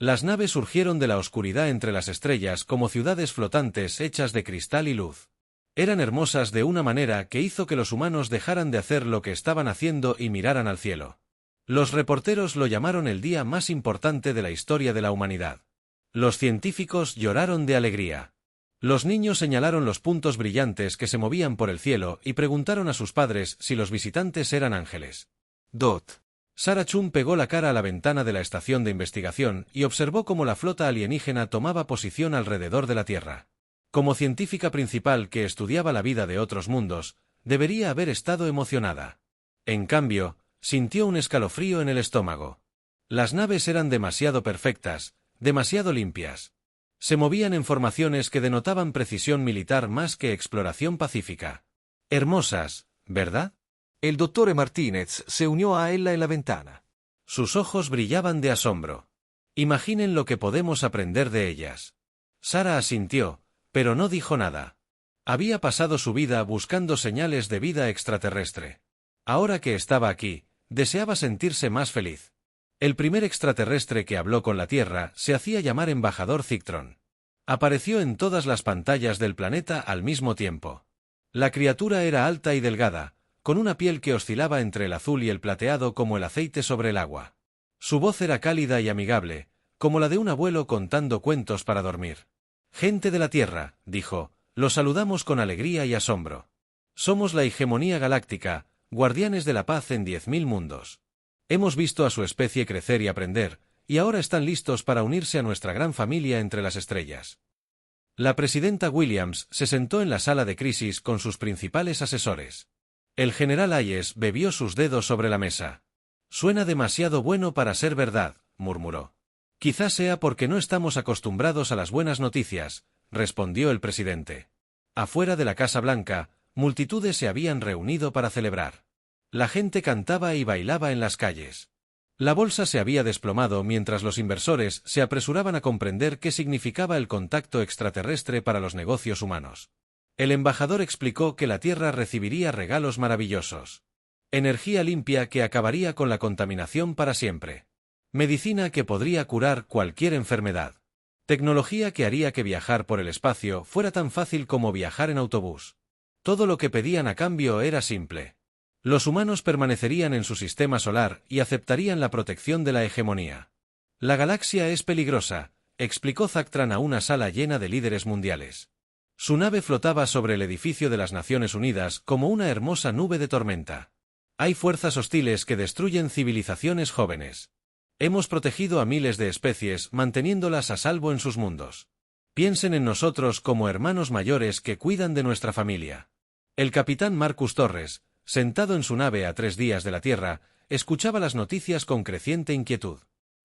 Las naves surgieron de la oscuridad entre las estrellas como ciudades flotantes hechas de cristal y luz. Eran hermosas de una manera que hizo que los humanos dejaran de hacer lo que estaban haciendo y miraran al cielo. Los reporteros lo llamaron el día más importante de la historia de la humanidad. Los científicos lloraron de alegría. Los niños señalaron los puntos brillantes que se movían por el cielo y preguntaron a sus padres si los visitantes eran ángeles. Sarah Chun pegó la cara a la ventana de la estación de investigación y observó cómo la flota alienígena tomaba posición alrededor de la Tierra. Como científica principal que estudiaba la vida de otros mundos, debería haber estado emocionada. En cambio, sintió un escalofrío en el estómago. Las naves eran demasiado perfectas, demasiado limpias. Se movían en formaciones que denotaban precisión militar más que exploración pacífica. Hermosas, ¿verdad? El doctor Martínez se unió a ella en la ventana. Sus ojos brillaban de asombro. Imaginen lo que podemos aprender de ellas. Sarah asintió, pero no dijo nada. Había pasado su vida buscando señales de vida extraterrestre. Ahora que estaba aquí, deseaba sentirse más feliz. El primer extraterrestre que habló con la Tierra se hacía llamar embajador Zictron. Apareció en todas las pantallas del planeta al mismo tiempo. La criatura era alta y delgada, con una piel que oscilaba entre el azul y el plateado como el aceite sobre el agua. Su voz era cálida y amigable, como la de un abuelo contando cuentos para dormir. «Gente de la Tierra», dijo, «los saludamos con alegría y asombro. Somos la hegemonía galáctica, guardianes de la paz en 10.000 mundos. Hemos visto a su especie crecer y aprender, y ahora están listos para unirse a nuestra gran familia entre las estrellas». La presidenta Williams se sentó en la sala de crisis con sus principales asesores. El general Hayes bebió sus dedos sobre la mesa. «Suena demasiado bueno para ser verdad», murmuró. «Quizás sea porque no estamos acostumbrados a las buenas noticias», respondió el presidente. Afuera de la Casa Blanca, multitudes se habían reunido para celebrar. La gente cantaba y bailaba en las calles. La bolsa se había desplomado mientras los inversores se apresuraban a comprender qué significaba el contacto extraterrestre para los negocios humanos. El embajador explicó que la Tierra recibiría regalos maravillosos. Energía limpia que acabaría con la contaminación para siempre. Medicina que podría curar cualquier enfermedad. Tecnología que haría que viajar por el espacio fuera tan fácil como viajar en autobús. Todo lo que pedían a cambio era simple. Los humanos permanecerían en su sistema solar y aceptarían la protección de la hegemonía. «La galaxia es peligrosa», explicó Zictron a una sala llena de líderes mundiales. Su nave flotaba sobre el edificio de las Naciones Unidas como una hermosa nube de tormenta. «Hay fuerzas hostiles que destruyen civilizaciones jóvenes. Hemos protegido a miles de especies manteniéndolas a salvo en sus mundos. Piensen en nosotros como hermanos mayores que cuidan de nuestra familia». El capitán Marcus Torres, sentado en su nave a 3 días de la Tierra, escuchaba las noticias con creciente inquietud.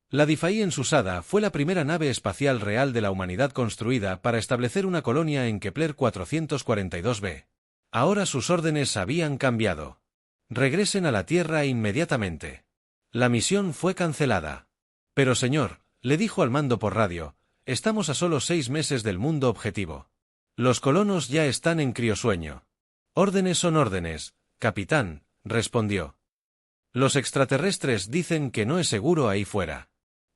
La Difai Ensusada fue la primera nave espacial real de la humanidad construida para establecer una colonia en Kepler 442b. Ahora sus órdenes habían cambiado. «Regresen a la Tierra inmediatamente». La misión fue cancelada. «Pero señor», le dijo al mando por radio, «estamos a solo 6 meses del mundo objetivo. Los colonos ya están en criosueño». «Órdenes son órdenes, capitán», respondió. «Los extraterrestres dicen que no es seguro ahí fuera.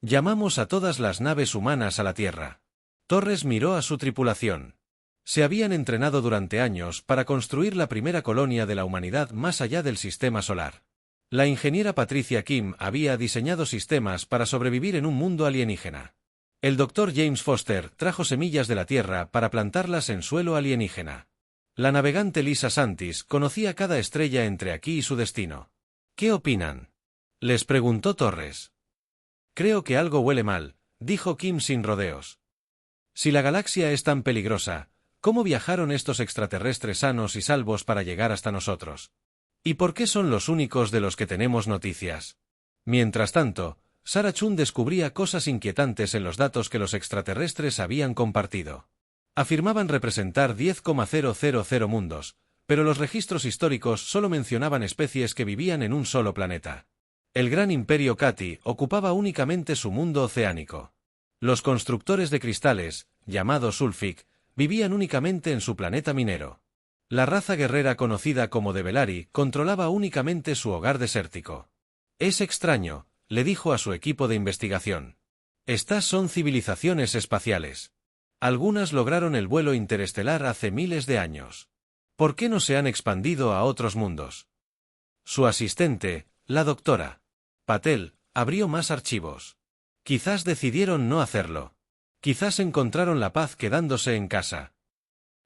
Llamamos a todas las naves humanas a la Tierra». Torres miró a su tripulación. Se habían entrenado durante años para construir la primera colonia de la humanidad más allá del sistema solar. La ingeniera Patricia Kim había diseñado sistemas para sobrevivir en un mundo alienígena. El doctor James Foster trajo semillas de la Tierra para plantarlas en suelo alienígena. La navegante Lisa Santis conocía cada estrella entre aquí y su destino. «¿Qué opinan?», les preguntó Torres. «Creo que algo huele mal», dijo Kim sin rodeos. «Si la galaxia es tan peligrosa, ¿cómo viajaron estos extraterrestres sanos y salvos para llegar hasta nosotros? ¿Y por qué son los únicos de los que tenemos noticias?». Mientras tanto, Sarah Chun descubría cosas inquietantes en los datos que los extraterrestres habían compartido. Afirmaban representar 10,000 mundos, pero los registros históricos solo mencionaban especies que vivían en un solo planeta. El gran imperio Cati ocupaba únicamente su mundo oceánico. Los constructores de cristales, llamados Sulfic, vivían únicamente en su planeta minero. La raza guerrera conocida como de Belari controlaba únicamente su hogar desértico. «Es extraño», le dijo a su equipo de investigación. Estas son civilizaciones espaciales. Algunas lograron el vuelo interestelar hace miles de años. ¿Por qué no se han expandido a otros mundos? Su asistente, la doctora Patel, abrió más archivos. Quizás decidieron no hacerlo. Quizás encontraron la paz quedándose en casa.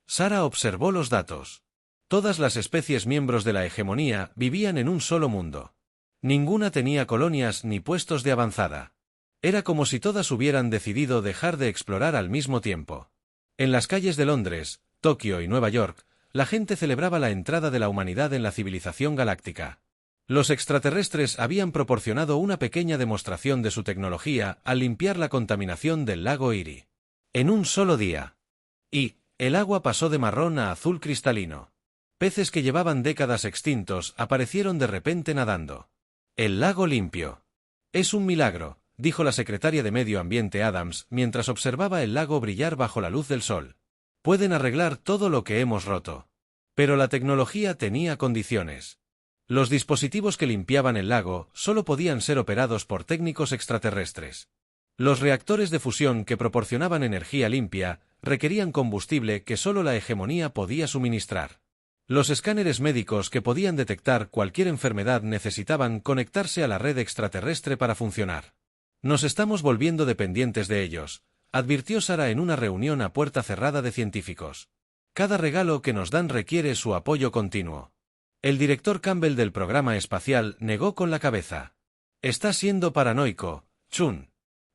Sara observó los datos. Todas las especies miembros de la hegemonía vivían en un solo mundo. Ninguna tenía colonias ni puestos de avanzada. Era como si todas hubieran decidido dejar de explorar al mismo tiempo. En las calles de Londres, Tokio y Nueva York, la gente celebraba la entrada de la humanidad en la civilización galáctica. Los extraterrestres habían proporcionado una pequeña demostración de su tecnología al limpiar la contaminación del lago Erie. En un solo día. Y el agua pasó de marrón a azul cristalino. Peces que llevaban décadas extintos aparecieron de repente nadando. El lago limpio. Es un milagro, dijo la secretaria de Medio Ambiente Adams mientras observaba el lago brillar bajo la luz del sol. Pueden arreglar todo lo que hemos roto. Pero la tecnología tenía condiciones. Los dispositivos que limpiaban el lago solo podían ser operados por técnicos extraterrestres. Los reactores de fusión que proporcionaban energía limpia requerían combustible que solo la hegemonía podía suministrar. Los escáneres médicos que podían detectar cualquier enfermedad necesitaban conectarse a la red extraterrestre para funcionar. Nos estamos volviendo dependientes de ellos, advirtió Sara en una reunión a puerta cerrada de científicos. Cada regalo que nos dan requiere su apoyo continuo. El director Campbell del programa espacial negó con la cabeza. Está siendo paranoico, Chun.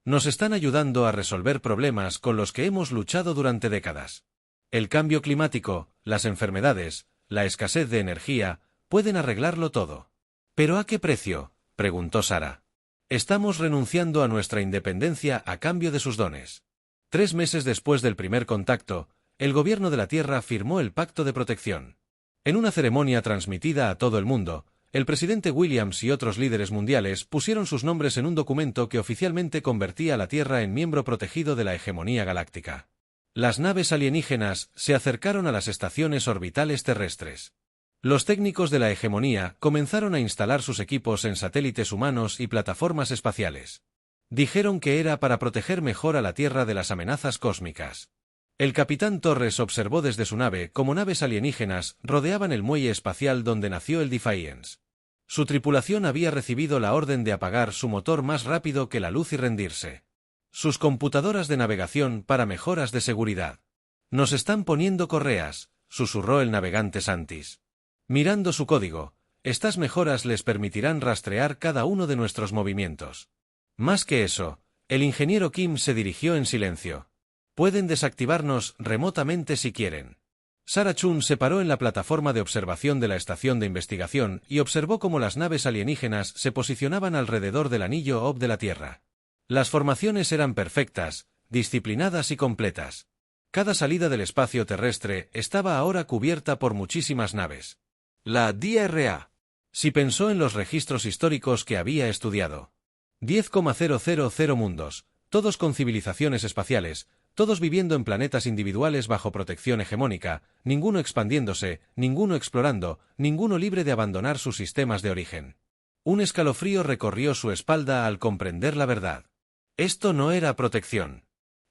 Nos están ayudando a resolver problemas con los que hemos luchado durante décadas. El cambio climático, las enfermedades, la escasez de energía, pueden arreglarlo todo. ¿Pero a qué precio?, preguntó Sara. Estamos renunciando a nuestra independencia a cambio de sus dones. 3 meses después del primer contacto, el gobierno de la Tierra firmó el Pacto de Protección. En una ceremonia transmitida a todo el mundo, el presidente Williams y otros líderes mundiales pusieron sus nombres en un documento que oficialmente convertía a la Tierra en miembro protegido de la hegemonía galáctica. Las naves alienígenas se acercaron a las estaciones orbitales terrestres. Los técnicos de la hegemonía comenzaron a instalar sus equipos en satélites humanos y plataformas espaciales. Dijeron que era para proteger mejor a la Tierra de las amenazas cósmicas. El capitán Torres observó desde su nave cómo naves alienígenas rodeaban el muelle espacial donde nació el Defiance. Su tripulación había recibido la orden de apagar su motor más rápido que la luz y rendirse. Sus computadoras de navegación para mejoras de seguridad. Nos están poniendo correas, susurró el navegante Santis. Mirando su código, estas mejoras les permitirán rastrear cada uno de nuestros movimientos. Más que eso, el ingeniero Kim se dirigió en silencio. Pueden desactivarnos remotamente si quieren. Sara Chun se paró en la plataforma de observación de la estación de investigación y observó cómo las naves alienígenas se posicionaban alrededor del anillo OB de la Tierra. Las formaciones eran perfectas, disciplinadas y completas. Cada salida del espacio terrestre estaba ahora cubierta por muchísimas naves. La DRA. Si pensó en los registros históricos que había estudiado. 10,000 mundos, todos con civilizaciones espaciales, todos viviendo en planetas individuales bajo protección hegemónica, ninguno expandiéndose, ninguno explorando, ninguno libre de abandonar sus sistemas de origen. Un escalofrío recorrió su espalda al comprender la verdad. Esto no era protección.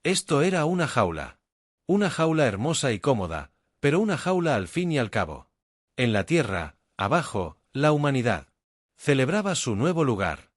Esto era una jaula. Una jaula hermosa y cómoda, pero una jaula al fin y al cabo. En la Tierra, abajo, la humanidad celebraba su nuevo lugar.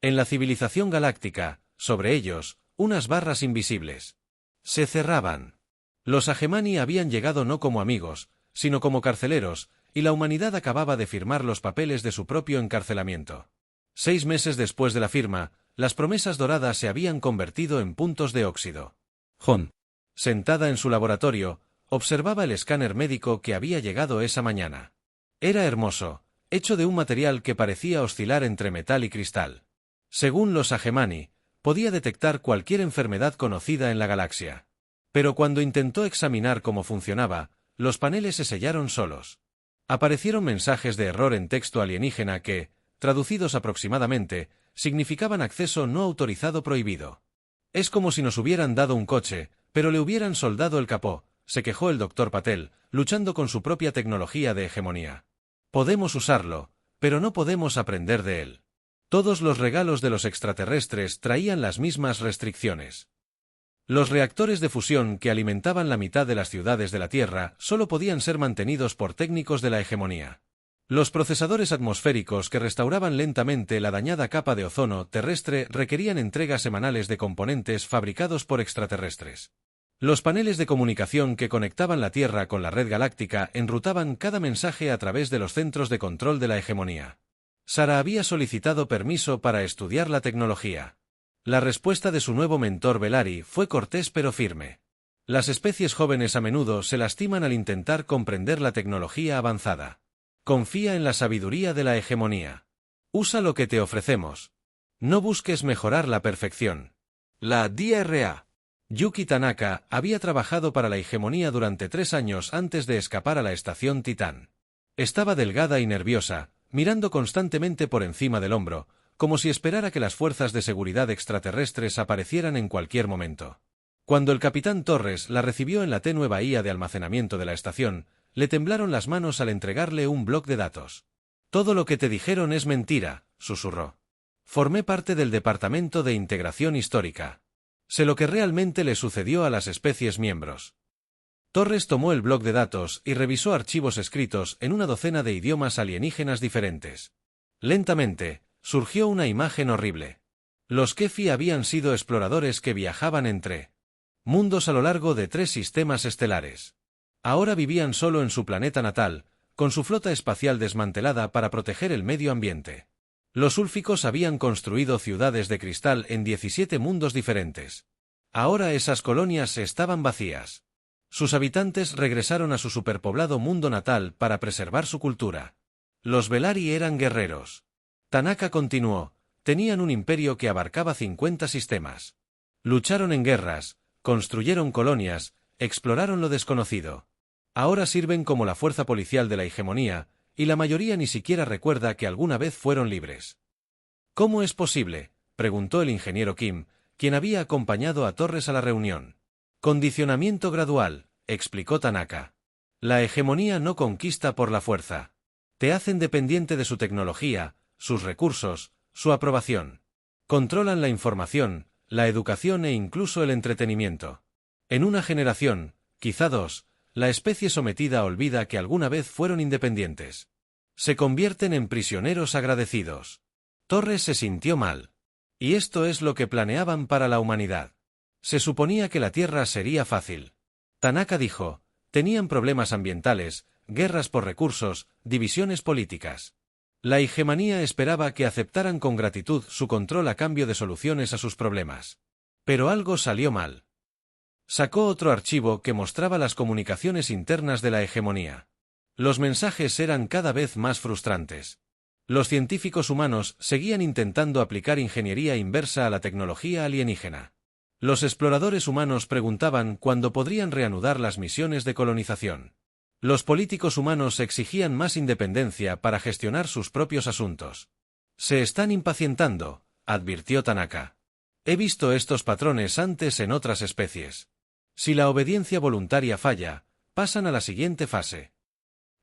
En la civilización galáctica, sobre ellos, unas barras invisibles se cerraban. Los Agemani habían llegado no como amigos, sino como carceleros, y la humanidad acababa de firmar los papeles de su propio encarcelamiento. 6 meses después de la firma, las promesas doradas se habían convertido en puntos de óxido. Jon, sentada en su laboratorio, observaba el escáner médico que había llegado esa mañana. Era hermoso, hecho de un material que parecía oscilar entre metal y cristal. Según los Agemani, podía detectar cualquier enfermedad conocida en la galaxia. Pero cuando intentó examinar cómo funcionaba, los paneles se sellaron solos. Aparecieron mensajes de error en texto alienígena que, traducidos aproximadamente, significaban acceso no autorizado prohibido. Es como si nos hubieran dado un coche, pero le hubieran soldado el capó, se quejó el Dr. Patel, luchando con su propia tecnología de hegemonía. Podemos usarlo, pero no podemos aprender de él. Todos los regalos de los extraterrestres traían las mismas restricciones. Los reactores de fusión que alimentaban la mitad de las ciudades de la Tierra solo podían ser mantenidos por técnicos de la hegemonía. Los procesadores atmosféricos que restauraban lentamente la dañada capa de ozono terrestre requerían entregas semanales de componentes fabricados por extraterrestres. Los paneles de comunicación que conectaban la Tierra con la red galáctica enrutaban cada mensaje a través de los centros de control de la hegemonía. Sara había solicitado permiso para estudiar la tecnología. La respuesta de su nuevo mentor Belari fue cortés pero firme. Las especies jóvenes a menudo se lastiman al intentar comprender la tecnología avanzada. Confía en la sabiduría de la hegemonía. Usa lo que te ofrecemos. No busques mejorar la perfección. La DRA. Yuki Tanaka había trabajado para la hegemonía durante 3 años antes de escapar a la estación Titán. Estaba delgada y nerviosa, mirando constantemente por encima del hombro, como si esperara que las fuerzas de seguridad extraterrestres aparecieran en cualquier momento. Cuando el capitán Torres la recibió en la tenue bahía de almacenamiento de la estación, le temblaron las manos al entregarle un bloc de datos. «Todo lo que te dijeron es mentira», susurró. «Formé parte del Departamento de Integración Histórica. Sé lo que realmente le sucedió a las especies miembros». Torres tomó el bloc de datos y revisó archivos escritos en una docena de idiomas alienígenas diferentes. Lentamente, surgió una imagen horrible. Los Kefi habían sido exploradores que viajaban entre mundos a lo largo de 3 sistemas estelares. Ahora vivían solo en su planeta natal, con su flota espacial desmantelada para proteger el medio ambiente. Los úlficos habían construido ciudades de cristal en 17 mundos diferentes. Ahora esas colonias estaban vacías. Sus habitantes regresaron a su superpoblado mundo natal para preservar su cultura. Los Belari eran guerreros. Tanaka continuó, tenían un imperio que abarcaba 50 sistemas. Lucharon en guerras, construyeron colonias, exploraron lo desconocido. Ahora sirven como la fuerza policial de la hegemonía, y la mayoría ni siquiera recuerda que alguna vez fueron libres. ¿Cómo es posible?, preguntó el ingeniero Kim, quien había acompañado a Torres a la reunión. Condicionamiento gradual, explicó Tanaka. La hegemonía no conquista por la fuerza. Te hacen dependiente de su tecnología, sus recursos, su aprobación. Controlan la información, la educación e incluso el entretenimiento. En una generación, quizá 2, la especie sometida olvida que alguna vez fueron independientes. Se convierten en prisioneros agradecidos. Torres se sintió mal. Y esto es lo que planeaban para la humanidad. Se suponía que la Tierra sería fácil. Tanaka dijo, tenían problemas ambientales, guerras por recursos, divisiones políticas. La hegemonía esperaba que aceptaran con gratitud su control a cambio de soluciones a sus problemas. Pero algo salió mal. Sacó otro archivo que mostraba las comunicaciones internas de la hegemonía. Los mensajes eran cada vez más frustrantes. Los científicos humanos seguían intentando aplicar ingeniería inversa a la tecnología alienígena. Los exploradores humanos preguntaban cuándo podrían reanudar las misiones de colonización. Los políticos humanos exigían más independencia para gestionar sus propios asuntos. Se están impacientando, advirtió Tanaka. He visto estos patrones antes en otras especies. Si la obediencia voluntaria falla, pasan a la siguiente fase.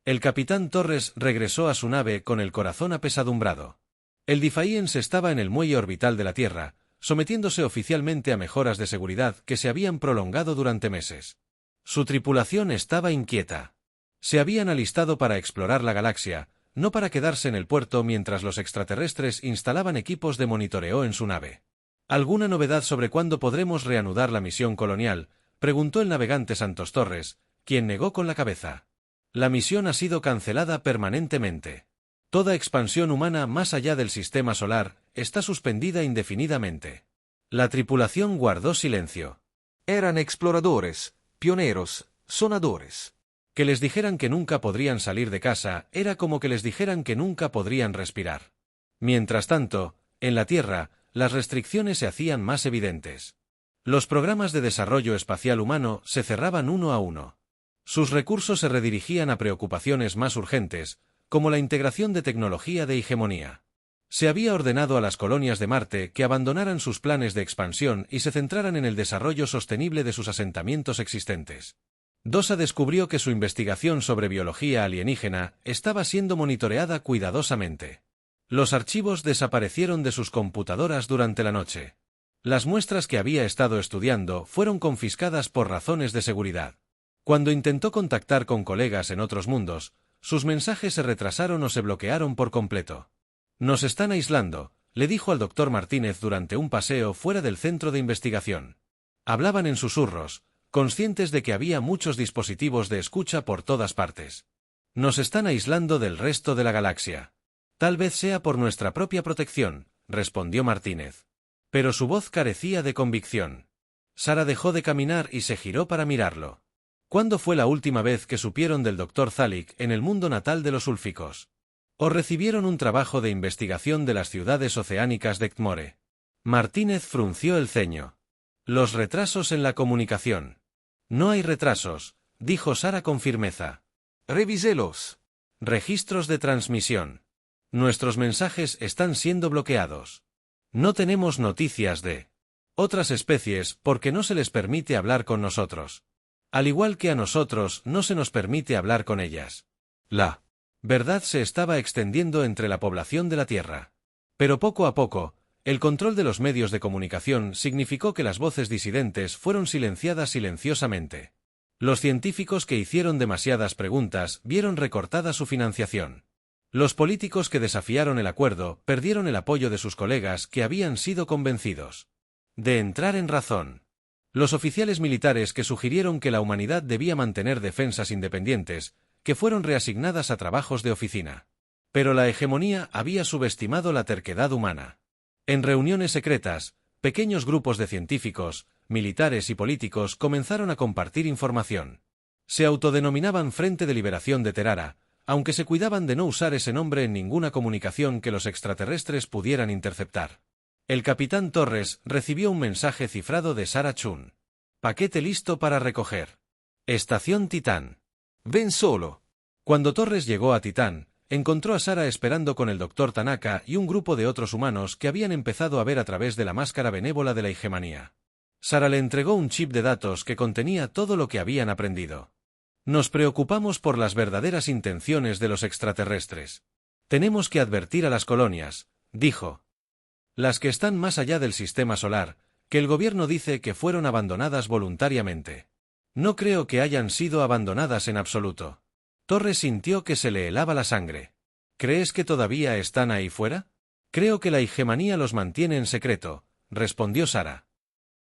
El capitán Torres regresó a su nave con el corazón apesadumbrado. El Defiance estaba en el muelle orbital de la Tierra, sometiéndose oficialmente a mejoras de seguridad que se habían prolongado durante meses. Su tripulación estaba inquieta. Se habían alistado para explorar la galaxia, no para quedarse en el puerto mientras los extraterrestres instalaban equipos de monitoreo en su nave. ¿Alguna novedad sobre cuándo podremos reanudar la misión colonial?, preguntó el navegante Santos Torres, quien negó con la cabeza. La misión ha sido cancelada permanentemente. Toda expansión humana más allá del sistema solar está suspendida indefinidamente. La tripulación guardó silencio. Eran exploradores, pioneros, sonadores. Que les dijeran que nunca podrían salir de casa era como que les dijeran que nunca podrían respirar. Mientras tanto, en la Tierra, las restricciones se hacían más evidentes. Los programas de desarrollo espacial humano se cerraban uno a uno. Sus recursos se redirigían a preocupaciones más urgentes, como la integración de tecnología de hegemonía. Se había ordenado a las colonias de Marte que abandonaran sus planes de expansión y se centraran en el desarrollo sostenible de sus asentamientos existentes. DOSA descubrió que su investigación sobre biología alienígena estaba siendo monitoreada cuidadosamente. Los archivos desaparecieron de sus computadoras durante la noche. Las muestras que había estado estudiando fueron confiscadas por razones de seguridad. Cuando intentó contactar con colegas en otros mundos, sus mensajes se retrasaron o se bloquearon por completo. Nos están aislando, le dijo al doctor Martínez durante un paseo fuera del centro de investigación. Hablaban en susurros, conscientes de que había muchos dispositivos de escucha por todas partes. Nos están aislando del resto de la galaxia. Tal vez sea por nuestra propia protección, respondió Martínez. Pero su voz carecía de convicción. Sara dejó de caminar y se giró para mirarlo. ¿Cuándo fue la última vez que supieron del Dr. Zalik en el mundo natal de los úlficos? ¿O recibieron un trabajo de investigación de las ciudades oceánicas de Ktmore? Martínez frunció el ceño. Los retrasos en la comunicación. No hay retrasos, dijo Sara con firmeza. Revíselos. Registros de transmisión. Nuestros mensajes están siendo bloqueados. No tenemos noticias de otras especies porque no se les permite hablar con nosotros. Al igual que a nosotros no se nos permite hablar con ellas. La verdad se estaba extendiendo entre la población de la Tierra. Pero poco a poco, el control de los medios de comunicación significó que las voces disidentes fueron silenciadas silenciosamente. Los científicos que hicieron demasiadas preguntas vieron recortada su financiación. Los políticos que desafiaron el acuerdo perdieron el apoyo de sus colegas que habían sido convencidos de entrar en razón. Los oficiales militares que sugirieron que la humanidad debía mantener defensas independientes, que fueron reasignadas a trabajos de oficina. Pero la hegemonía había subestimado la terquedad humana. En reuniones secretas, pequeños grupos de científicos, militares y políticos comenzaron a compartir información. Se autodenominaban Frente de Liberación de Terara, aunque se cuidaban de no usar ese nombre en ninguna comunicación que los extraterrestres pudieran interceptar. El capitán Torres recibió un mensaje cifrado de Sara Chun. Paquete listo para recoger. Estación Titán. Ven solo. Cuando Torres llegó a Titán, encontró a Sara esperando con el Dr. Tanaka y un grupo de otros humanos que habían empezado a ver a través de la máscara benévola de la hegemonía. Sara le entregó un chip de datos que contenía todo lo que habían aprendido. Nos preocupamos por las verdaderas intenciones de los extraterrestres. Tenemos que advertir a las colonias, dijo. Las que están más allá del sistema solar, que el gobierno dice que fueron abandonadas voluntariamente. No creo que hayan sido abandonadas en absoluto. Torres sintió que se le helaba la sangre. ¿Crees que todavía están ahí fuera? Creo que la hegemonía los mantiene en secreto, respondió Sara.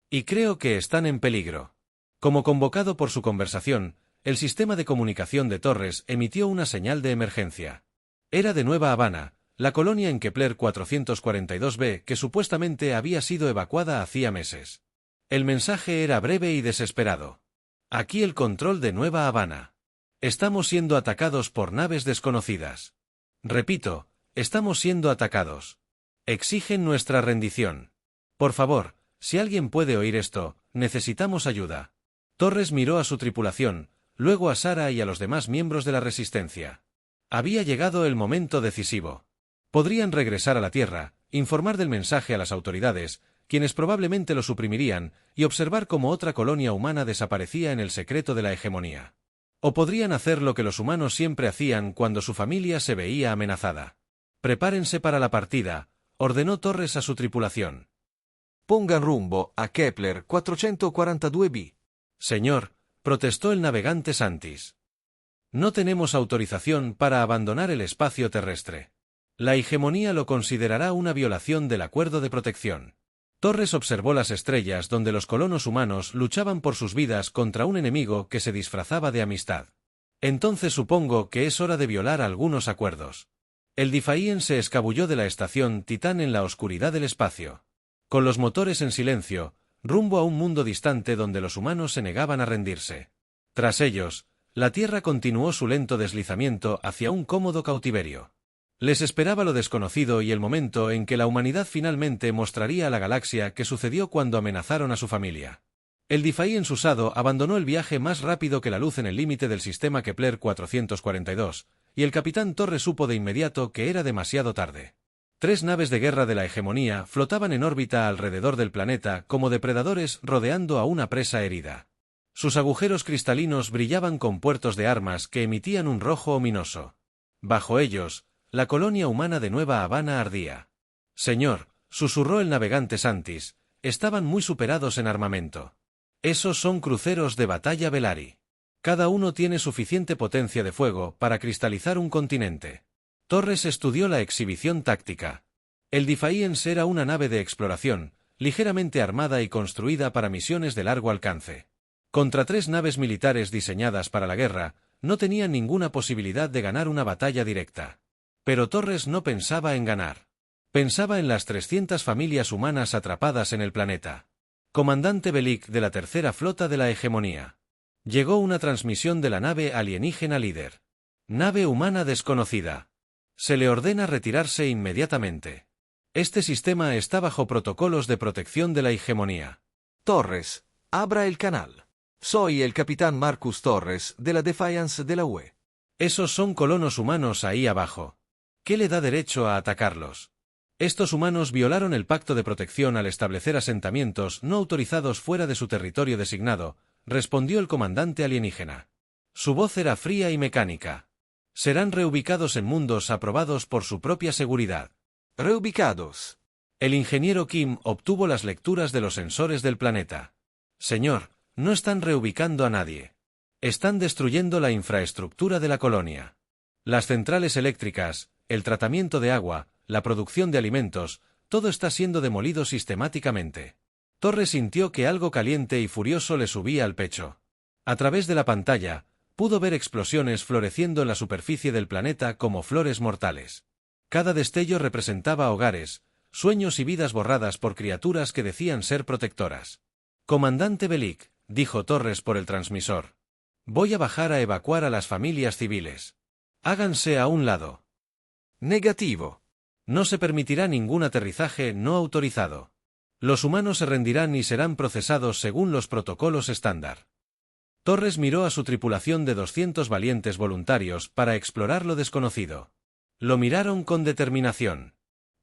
Y creo que están en peligro. Como convocado por su conversación, el sistema de comunicación de Torres emitió una señal de emergencia. Era de Nueva Habana, la colonia en Kepler 442b que supuestamente había sido evacuada hacía meses. El mensaje era breve y desesperado. Aquí el control de Nueva Habana. Estamos siendo atacados por naves desconocidas. Repito, estamos siendo atacados. Exigen nuestra rendición. Por favor, si alguien puede oír esto, necesitamos ayuda. Torres miró a su tripulación, luego a Sara y a los demás miembros de la Resistencia. Había llegado el momento decisivo. Podrían regresar a la Tierra, informar del mensaje a las autoridades, quienes probablemente lo suprimirían, y observar cómo otra colonia humana desaparecía en el secreto de la hegemonía. O podrían hacer lo que los humanos siempre hacían cuando su familia se veía amenazada. Prepárense para la partida, ordenó Torres a su tripulación. Pongan rumbo a Kepler 442b. Señor, protestó el navegante Santis. No tenemos autorización para abandonar el espacio terrestre. La hegemonía lo considerará una violación del acuerdo de protección. Torres observó las estrellas donde los colonos humanos luchaban por sus vidas contra un enemigo que se disfrazaba de amistad. Entonces supongo que es hora de violar algunos acuerdos. El Difaien se escabulló de la estación Titán en la oscuridad del espacio. Con los motores en silencio, rumbo a un mundo distante donde los humanos se negaban a rendirse. Tras ellos, la Tierra continuó su lento deslizamiento hacia un cómodo cautiverio. Les esperaba lo desconocido y el momento en que la humanidad finalmente mostraría a la galaxia qué sucedió cuando amenazaron a su familia. El Difaien Susado abandonó el viaje más rápido que la luz en el límite del sistema Kepler 442, y el capitán Torres supo de inmediato que era demasiado tarde. 3 naves de guerra de la hegemonía flotaban en órbita alrededor del planeta como depredadores rodeando a una presa herida. Sus agujeros cristalinos brillaban con puertos de armas que emitían un rojo ominoso. Bajo ellos, la colonia humana de Nueva Habana ardía. Señor, susurró el navegante Santis, estaban muy superados en armamento. Esos son cruceros de batalla Velari. Cada uno tiene suficiente potencia de fuego para cristalizar un continente. Torres estudió la exhibición táctica. El Defiance era una nave de exploración, ligeramente armada y construida para misiones de largo alcance. Contra 3 naves militares diseñadas para la guerra, no tenían ninguna posibilidad de ganar una batalla directa. Pero Torres no pensaba en ganar. Pensaba en las 300 familias humanas atrapadas en el planeta. Comandante Belik de la Tercera Flota de la Hegemonía. Llegó una transmisión de la nave alienígena líder. Nave humana desconocida. Se le ordena retirarse inmediatamente. Este sistema está bajo protocolos de protección de la hegemonía. Torres, abra el canal. Soy el capitán Marcus Torres, de la Defiance de la UE. Esos son colonos humanos ahí abajo. ¿Qué le da derecho a atacarlos? Estos humanos violaron el pacto de protección al establecer asentamientos no autorizados fuera de su territorio designado, respondió el comandante alienígena. Su voz era fría y mecánica. Serán reubicados en mundos aprobados por su propia seguridad. Reubicados. El ingeniero Kim obtuvo las lecturas de los sensores del planeta. Señor, no están reubicando a nadie. Están destruyendo la infraestructura de la colonia. Las centrales eléctricas, el tratamiento de agua, la producción de alimentos, todo está siendo demolido sistemáticamente. Torres sintió que algo caliente y furioso le subía al pecho. A través de la pantalla, pudo ver explosiones floreciendo en la superficie del planeta como flores mortales. Cada destello representaba hogares, sueños y vidas borradas por criaturas que decían ser protectoras. Comandante Belik, dijo Torres por el transmisor. Voy a bajar a evacuar a las familias civiles. Háganse a un lado. Negativo. No se permitirá ningún aterrizaje no autorizado. Los humanos se rendirán y serán procesados según los protocolos estándar. Torres miró a su tripulación de 200 valientes voluntarios para explorar lo desconocido. Lo miraron con determinación.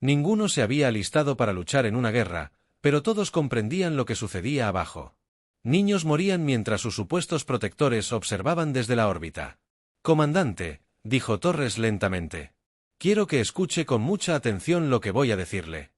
Ninguno se había alistado para luchar en una guerra, pero todos comprendían lo que sucedía abajo. Niños morían mientras sus supuestos protectores observaban desde la órbita. Comandante, dijo Torres lentamente. Quiero que escuche con mucha atención lo que voy a decirle.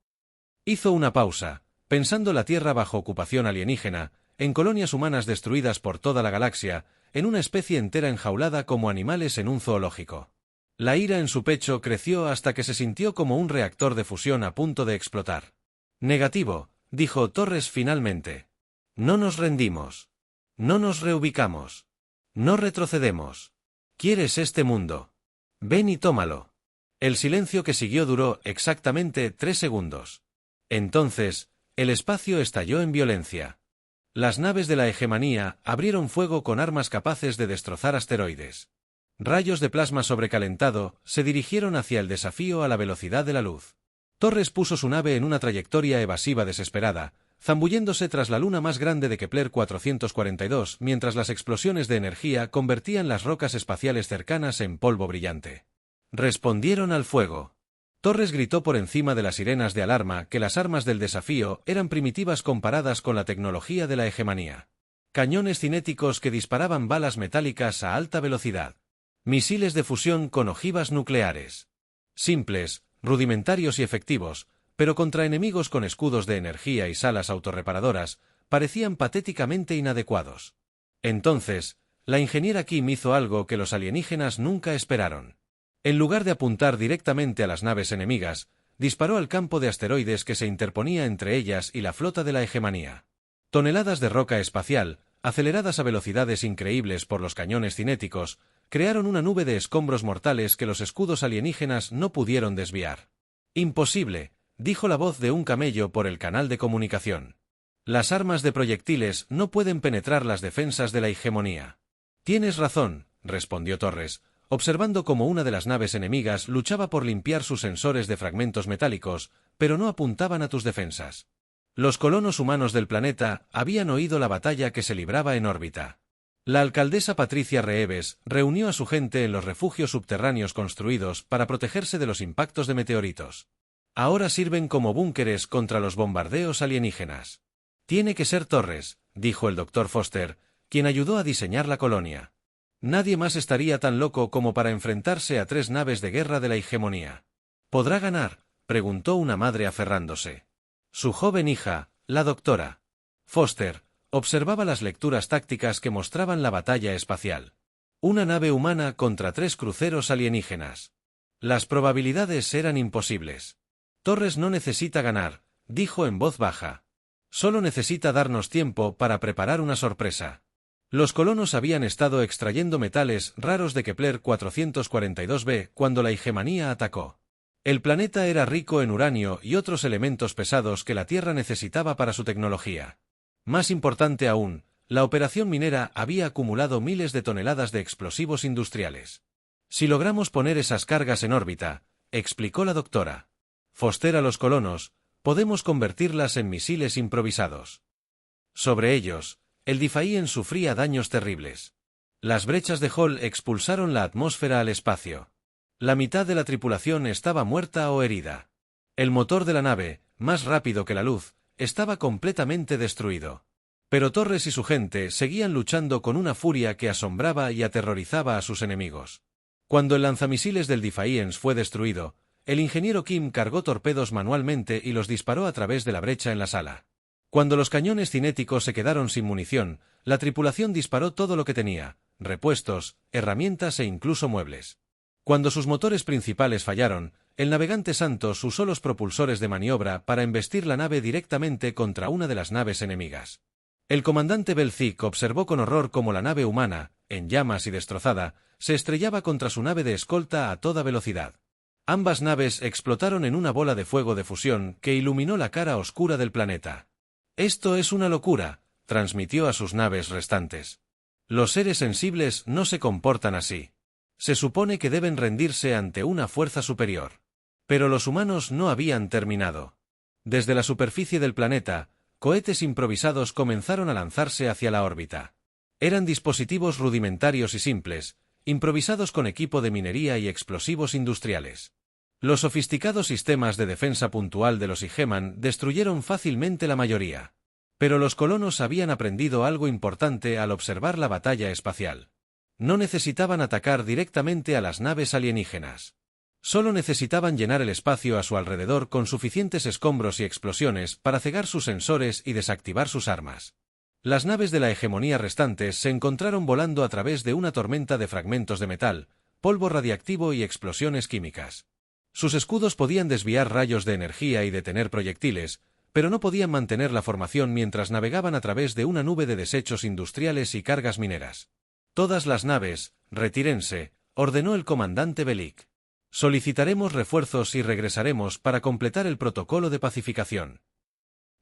Hizo una pausa, pensando la Tierra bajo ocupación alienígena, en colonias humanas destruidas por toda la galaxia, en una especie entera enjaulada como animales en un zoológico. La ira en su pecho creció hasta que se sintió como un reactor de fusión a punto de explotar. Negativo, dijo Torres finalmente. No nos rendimos. No nos reubicamos. No retrocedemos. ¿Quieres este mundo? Ven y tómalo. El silencio que siguió duró exactamente 3 segundos. Entonces, el espacio estalló en violencia. Las naves de la hegemonía abrieron fuego con armas capaces de destrozar asteroides. Rayos de plasma sobrecalentado se dirigieron hacia el desafío a la velocidad de la luz. Torres puso su nave en una trayectoria evasiva desesperada, zambulléndose tras la luna más grande de Kepler 442, mientras las explosiones de energía convertían las rocas espaciales cercanas en polvo brillante. Respondieron al fuego. Torres gritó por encima de las sirenas de alarma que las armas del desafío eran primitivas comparadas con la tecnología de la hegemonía. Cañones cinéticos que disparaban balas metálicas a alta velocidad. Misiles de fusión con ojivas nucleares. Simples, rudimentarios y efectivos, pero contra enemigos con escudos de energía y salas autorreparadoras, parecían patéticamente inadecuados. Entonces, la ingeniera Kim hizo algo que los alienígenas nunca esperaron. En lugar de apuntar directamente a las naves enemigas, disparó al campo de asteroides que se interponía entre ellas y la flota de la hegemonía. Toneladas de roca espacial, aceleradas a velocidades increíbles por los cañones cinéticos, crearon una nube de escombros mortales que los escudos alienígenas no pudieron desviar. Imposible, dijo la voz de un camello por el canal de comunicación. Las armas de proyectiles no pueden penetrar las defensas de la hegemonía. Tienes razón, respondió Torres, observando cómo una de las naves enemigas luchaba por limpiar sus sensores de fragmentos metálicos, pero no apuntaban a tus defensas. Los colonos humanos del planeta habían oído la batalla que se libraba en órbita. La alcaldesa Patricia Reeves reunió a su gente en los refugios subterráneos construidos para protegerse de los impactos de meteoritos. Ahora sirven como búnkeres contra los bombardeos alienígenas. Tiene que ser Torres, dijo el Dr. Foster, quien ayudó a diseñar la colonia. Nadie más estaría tan loco como para enfrentarse a 3 naves de guerra de la hegemonía. ¿Podrá ganar?, preguntó una madre aferrándose. Su joven hija, la doctora Foster, observaba las lecturas tácticas que mostraban la batalla espacial. Una nave humana contra 3 cruceros alienígenas. Las probabilidades eran imposibles. Torres no necesita ganar, dijo en voz baja. Solo necesita darnos tiempo para preparar una sorpresa. Los colonos habían estado extrayendo metales raros de Kepler 442b cuando la hegemonía atacó. El planeta era rico en uranio y otros elementos pesados que la Tierra necesitaba para su tecnología. Más importante aún, la operación minera había acumulado miles de toneladas de explosivos industriales. Si logramos poner esas cargas en órbita, explicó la doctora Foster a los colonos, podemos convertirlas en misiles improvisados. Sobre ellos, el Defiant sufría daños terribles. Las brechas de Hall expulsaron la atmósfera al espacio. La mitad de la tripulación estaba muerta o herida. El motor de la nave, más rápido que la luz, estaba completamente destruido. Pero Torres y su gente seguían luchando con una furia que asombraba y aterrorizaba a sus enemigos. Cuando el lanzamisiles del Defiant fue destruido, el ingeniero Kim cargó torpedos manualmente y los disparó a través de la brecha en la sala. Cuando los cañones cinéticos se quedaron sin munición, la tripulación disparó todo lo que tenía: repuestos, herramientas e incluso muebles. Cuando sus motores principales fallaron, el navegante Santos usó los propulsores de maniobra para embestir la nave directamente contra una de las naves enemigas. El comandante Belzic observó con horror cómo la nave humana, en llamas y destrozada, se estrellaba contra su nave de escolta a toda velocidad. Ambas naves explotaron en una bola de fuego de fusión que iluminó la cara oscura del planeta. «Esto es una locura», transmitió a sus naves restantes. «Los seres sensibles no se comportan así. Se supone que deben rendirse ante una fuerza superior». Pero los humanos no habían terminado. Desde la superficie del planeta, cohetes improvisados comenzaron a lanzarse hacia la órbita. Eran dispositivos rudimentarios y simples, improvisados con equipo de minería y explosivos industriales. Los sofisticados sistemas de defensa puntual de los Igeman destruyeron fácilmente la mayoría. Pero los colonos habían aprendido algo importante al observar la batalla espacial. No necesitaban atacar directamente a las naves alienígenas. Solo necesitaban llenar el espacio a su alrededor con suficientes escombros y explosiones para cegar sus sensores y desactivar sus armas. Las naves de la hegemonía restantes se encontraron volando a través de una tormenta de fragmentos de metal, polvo radiactivo y explosiones químicas. Sus escudos podían desviar rayos de energía y detener proyectiles, pero no podían mantener la formación mientras navegaban a través de una nube de desechos industriales y cargas mineras. «Todas las naves, retírense», ordenó el comandante Belzic. «Solicitaremos refuerzos y regresaremos para completar el protocolo de pacificación».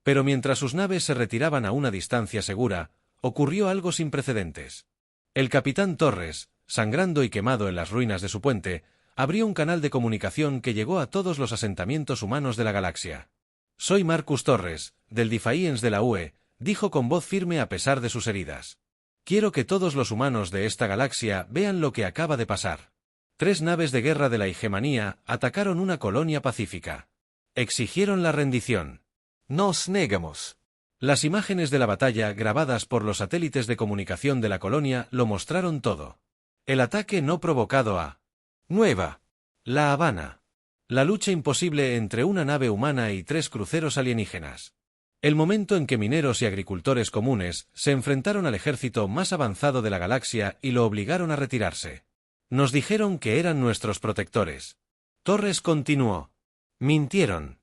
Pero mientras sus naves se retiraban a una distancia segura, ocurrió algo sin precedentes. El capitán Torres, sangrando y quemado en las ruinas de su puente, abrió un canal de comunicación que llegó a todos los asentamientos humanos de la galaxia. «Soy Marcus Torres, del Defiant de la UE», dijo con voz firme a pesar de sus heridas. «Quiero que todos los humanos de esta galaxia vean lo que acaba de pasar. 3 naves de guerra de la hegemonía atacaron una colonia pacífica. Exigieron la rendición. Nos negamos». Las imágenes de la batalla grabadas por los satélites de comunicación de la colonia lo mostraron todo. El ataque no provocado a Nueva La Habana. La lucha imposible entre una nave humana y 3 cruceros alienígenas. El momento en que mineros y agricultores comunes se enfrentaron al ejército más avanzado de la galaxia y lo obligaron a retirarse. Nos dijeron que eran nuestros protectores. Torres continuó. Mintieron.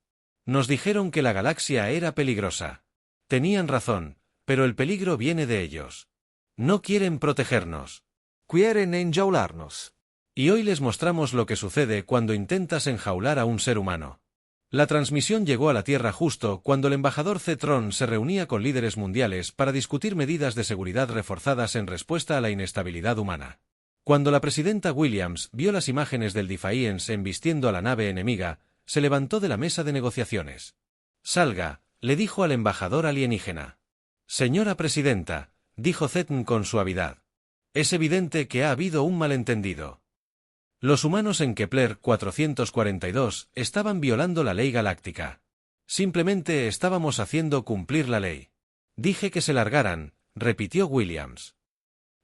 Nos dijeron que la galaxia era peligrosa. Tenían razón, pero el peligro viene de ellos. No quieren protegernos. Quieren enjaularnos. Y hoy les mostramos lo que sucede cuando intentas enjaular a un ser humano. La transmisión llegó a la Tierra justo cuando el embajador Zetron se reunía con líderes mundiales para discutir medidas de seguridad reforzadas en respuesta a la inestabilidad humana. Cuando la presidenta Williams vio las imágenes del Defiant embistiendo a la nave enemiga, se levantó de la mesa de negociaciones. «Salga», le dijo al embajador alienígena. «Señora presidenta», dijo Zetn con suavidad. «Es evidente que ha habido un malentendido. Los humanos en Kepler 442 estaban violando la ley galáctica. Simplemente estábamos haciendo cumplir la ley». «Dije que se largaran», repitió Williams.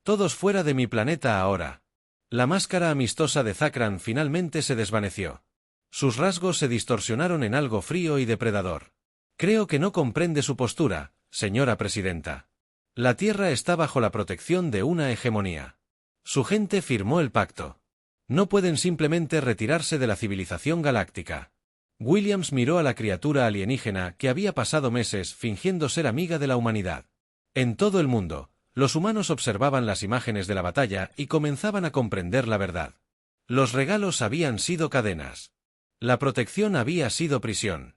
Todos fuera de mi planeta ahora. La máscara amistosa de Zakran finalmente se desvaneció. Sus rasgos se distorsionaron en algo frío y depredador. Creo que no comprende su postura, señora presidenta. La Tierra está bajo la protección de una hegemonía. Su gente firmó el pacto. No pueden simplemente retirarse de la civilización galáctica. Williams miró a la criatura alienígena que había pasado meses fingiendo ser amiga de la humanidad. En todo el mundo, los humanos observaban las imágenes de la batalla y comenzaban a comprender la verdad. Los regalos habían sido cadenas. La protección había sido prisión.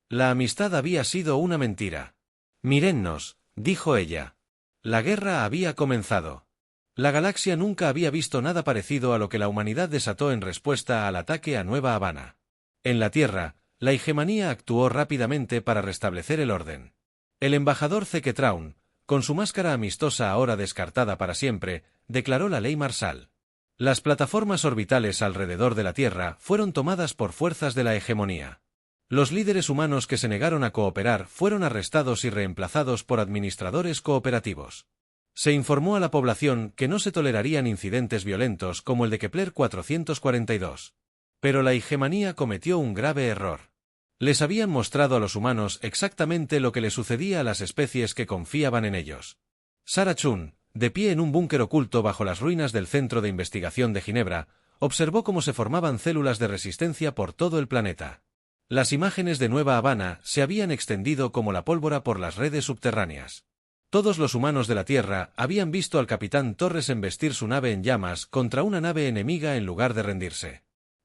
La amistad había sido una mentira. Mírennos, dijo ella. La guerra había comenzado. La galaxia nunca había visto nada parecido a lo que la humanidad desató en respuesta al ataque a Nueva Habana. En la Tierra, la hegemonía actuó rápidamente para restablecer el orden. El embajador Zeketraun, con su máscara amistosa ahora descartada para siempre, declaró la ley marcial. Las plataformas orbitales alrededor de la Tierra fueron tomadas por fuerzas de la hegemonía. Los líderes humanos que se negaron a cooperar fueron arrestados y reemplazados por administradores cooperativos. Se informó a la población que no se tolerarían incidentes violentos como el de Kepler 442. Pero la hegemonía cometió un grave error. Les habían mostrado a los humanos exactamente lo que le sucedía a las especies que confiaban en ellos. Sarah Chun, de pie en un búnker oculto bajo las ruinas del Centro de Investigación de Ginebra, observó cómo se formaban células de resistencia por todo el planeta. Las imágenes de Nueva Habana se habían extendido como la pólvora por las redes subterráneas. Todos los humanos de la Tierra habían visto al capitán Torres embestir su nave en llamas contra una nave enemiga en lugar de rendirse.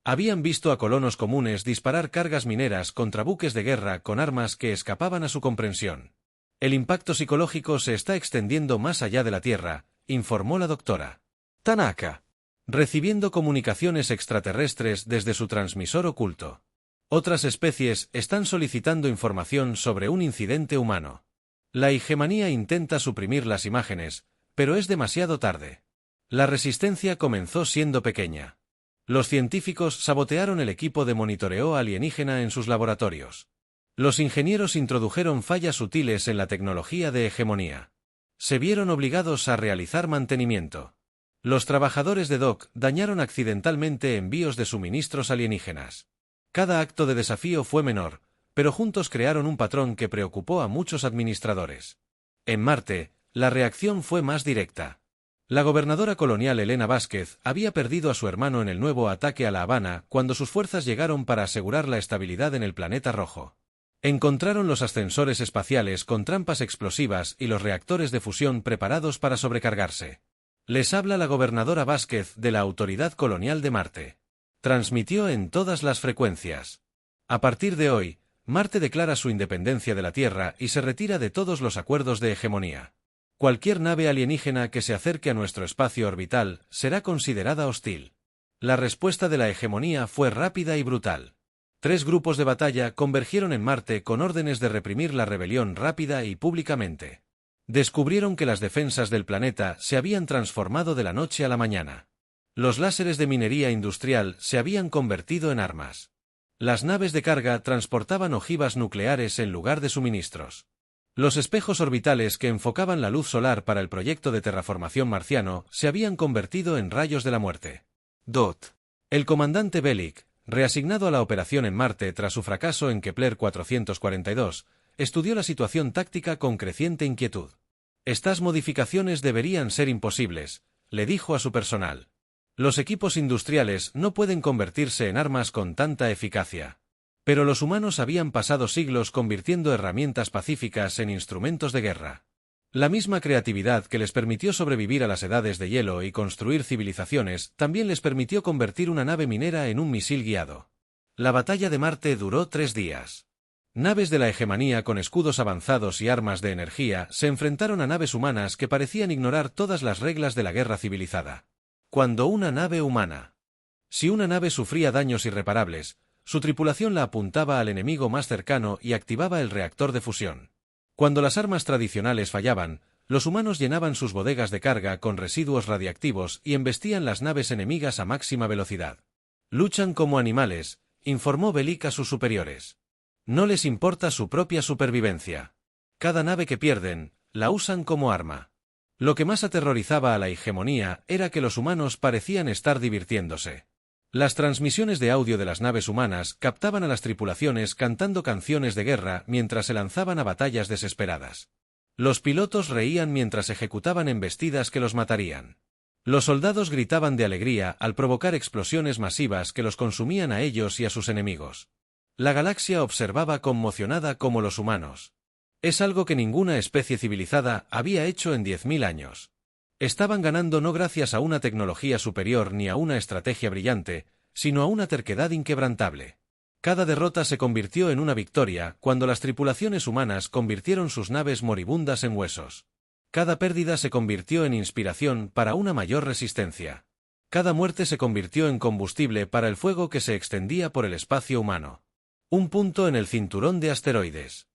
Habían visto a colonos comunes disparar cargas mineras contra buques de guerra con armas que escapaban a su comprensión. El impacto psicológico se está extendiendo más allá de la Tierra, informó la doctora Tanaka, recibiendo comunicaciones extraterrestres desde su transmisor oculto. Otras especies están solicitando información sobre un incidente humano. La hegemonía intenta suprimir las imágenes, pero es demasiado tarde. La resistencia comenzó siendo pequeña. Los científicos sabotearon el equipo de monitoreo alienígena en sus laboratorios. Los ingenieros introdujeron fallas sutiles en la tecnología de hegemonía. Se vieron obligados a realizar mantenimiento. Los trabajadores de DOC dañaron accidentalmente envíos de suministros alienígenas. Cada acto de desafío fue menor, pero juntos crearon un patrón que preocupó a muchos administradores. En Marte, la reacción fue más directa. La gobernadora colonial Elena Vázquez había perdido a su hermano en el nuevo ataque a La Habana cuando sus fuerzas llegaron para asegurar la estabilidad en el planeta rojo. Encontraron los ascensores espaciales con trampas explosivas y los reactores de fusión preparados para sobrecargarse. Les habla la gobernadora Vázquez de la Autoridad Colonial de Marte. Transmitió en todas las frecuencias. A partir de hoy, Marte declara su independencia de la Tierra y se retira de todos los acuerdos de hegemonía. Cualquier nave alienígena que se acerque a nuestro espacio orbital será considerada hostil. La respuesta de la hegemonía fue rápida y brutal. 3 grupos de batalla convergieron en Marte con órdenes de reprimir la rebelión rápida y públicamente. Descubrieron que las defensas del planeta se habían transformado de la noche a la mañana. Los láseres de minería industrial se habían convertido en armas. Las naves de carga transportaban ojivas nucleares en lugar de suministros. Los espejos orbitales que enfocaban la luz solar para el proyecto de terraformación marciano se habían convertido en rayos de la muerte. El comandante Bellick, reasignado a la operación en Marte tras su fracaso en Kepler 442, estudió la situación táctica con creciente inquietud. Estas modificaciones deberían ser imposibles, le dijo a su personal. Los equipos industriales no pueden convertirse en armas con tanta eficacia. Pero los humanos habían pasado siglos convirtiendo herramientas pacíficas en instrumentos de guerra. La misma creatividad que les permitió sobrevivir a las edades de hielo y construir civilizaciones también les permitió convertir una nave minera en un misil guiado. La batalla de Marte duró 3 días. Naves de la hegemonía con escudos avanzados y armas de energía se enfrentaron a naves humanas que parecían ignorar todas las reglas de la guerra civilizada. Cuando una nave humana. Si una nave sufría daños irreparables, su tripulación la apuntaba al enemigo más cercano y activaba el reactor de fusión. Cuando las armas tradicionales fallaban, los humanos llenaban sus bodegas de carga con residuos radiactivos y embestían las naves enemigas a máxima velocidad. Luchan como animales, informó Bellick a sus superiores. No les importa su propia supervivencia. Cada nave que pierden, la usan como arma. Lo que más aterrorizaba a la hegemonía era que los humanos parecían estar divirtiéndose. Las transmisiones de audio de las naves humanas captaban a las tripulaciones cantando canciones de guerra mientras se lanzaban a batallas desesperadas. Los pilotos reían mientras ejecutaban embestidas que los matarían. Los soldados gritaban de alegría al provocar explosiones masivas que los consumían a ellos y a sus enemigos. La galaxia observaba conmocionada como los humanos. Es algo que ninguna especie civilizada había hecho en 10.000 años. Estaban ganando no gracias a una tecnología superior ni a una estrategia brillante, sino a una terquedad inquebrantable. Cada derrota se convirtió en una victoria cuando las tripulaciones humanas convirtieron sus naves moribundas en huesos. Cada pérdida se convirtió en inspiración para una mayor resistencia. Cada muerte se convirtió en combustible para el fuego que se extendía por el espacio humano. Un punto en el cinturón de asteroides.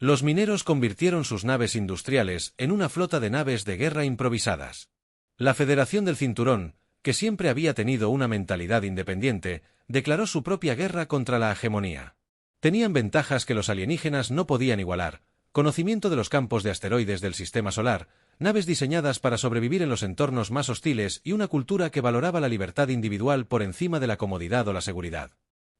Los mineros convirtieron sus naves industriales en una flota de naves de guerra improvisadas. La Federación del Cinturón, que siempre había tenido una mentalidad independiente, declaró su propia guerra contra la hegemonía. Tenían ventajas que los alienígenas no podían igualar: conocimiento de los campos de asteroides del sistema solar, naves diseñadas para sobrevivir en los entornos más hostiles y una cultura que valoraba la libertad individual por encima de la comodidad o la seguridad.